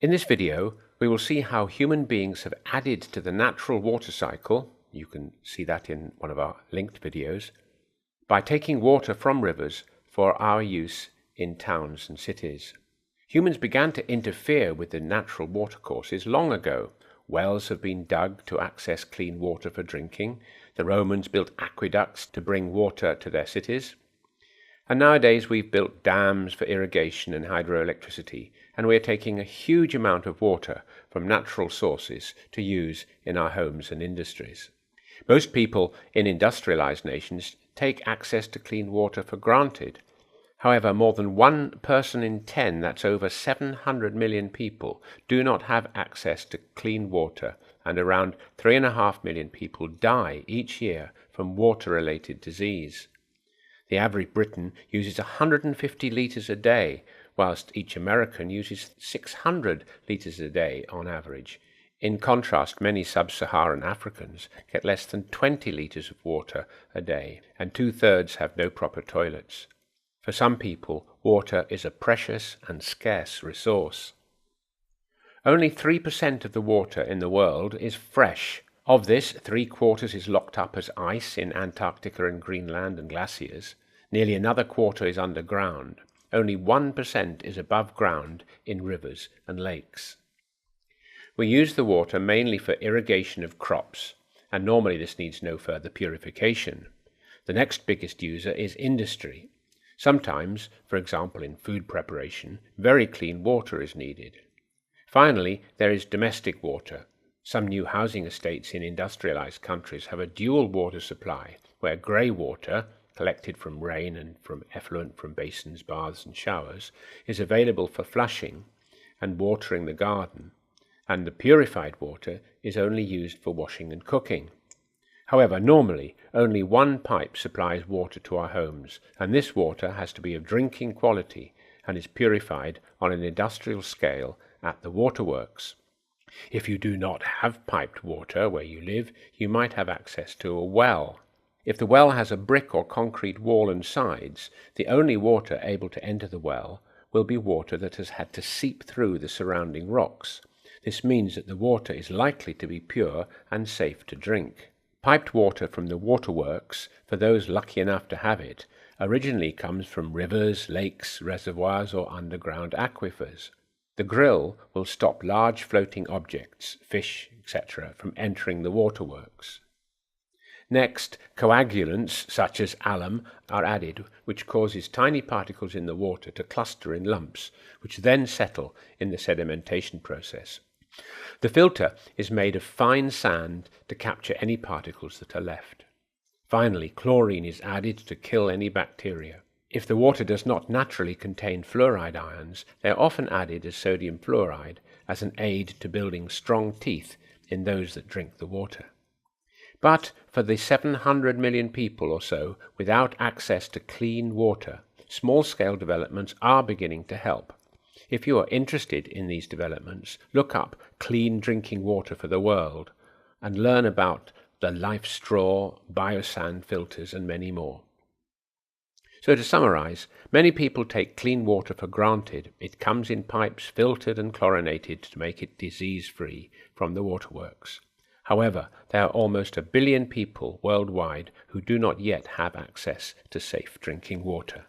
In this video, we will see how human beings have added to the natural water cycle, you can see that in one of our linked videos, by taking water from rivers for our use in towns and cities. Humans began to interfere with the natural watercourses long ago. Wells have been dug to access clean water for drinking. The Romans built aqueducts to bring water to their cities. And nowadays we've built dams for irrigation and hydroelectricity, and we're taking a huge amount of water from natural sources to use in our homes and industries. Most people in industrialized nations take access to clean water for granted. However, more than 1 person in 10, that's over 700 million people, do not have access to clean water, and around 3.5 million people die each year from water-related disease. The average Briton uses 150 litres a day, whilst each American uses 600 litres a day on average. In contrast, many sub-Saharan Africans get less than 20 litres of water a day, and 2/3 have no proper toilets. For some people, water is a precious and scarce resource. Only 3% of the water in the world is fresh. Of this, 3/4 is locked up as ice in Antarctica and Greenland and glaciers. Nearly another quarter is underground. Only 1% is above ground in rivers and lakes. We use the water mainly for irrigation of crops, and normally this needs no further purification. The next biggest user is industry. Sometimes, for example in food preparation, very clean water is needed. Finally, there is domestic water. Some new housing estates in industrialized countries have a dual water supply, where grey water, collected from rain and from effluent from basins, baths and showers, is available for flushing and watering the garden, and the purified water is only used for washing and cooking. However, normally only one pipe supplies water to our homes, and this water has to be of drinking quality and is purified on an industrial scale at the waterworks. If you do not have piped water where you live, you might have access to a well. If the well has a brick or concrete wall and sides, the only water able to enter the well will be water that has had to seep through the surrounding rocks. This means that the water is likely to be pure and safe to drink. Piped water from the waterworks, for those lucky enough to have it, originally comes from rivers, lakes, reservoirs or underground aquifers. The grill will stop large floating objects, fish, etc., from entering the waterworks. Next, coagulants such as alum are added, which causes tiny particles in the water to cluster in lumps, which then settle in the sedimentation process. The filter is made of fine sand to capture any particles that are left. Finally, chlorine is added to kill any bacteria. If the water does not naturally contain fluoride ions, they are often added as sodium fluoride as an aid to building strong teeth in those that drink the water. But for the 700 million people or so without access to clean water, small-scale developments are beginning to help. If you are interested in these developments, look up Clean Drinking Water for the World and learn about the Life Straw, biosand filters and many more. So to summarize, many people take clean water for granted. It comes in pipes filtered and chlorinated to make it disease-free from the waterworks. However, there are almost 1 billion people worldwide who do not yet have access to safe drinking water.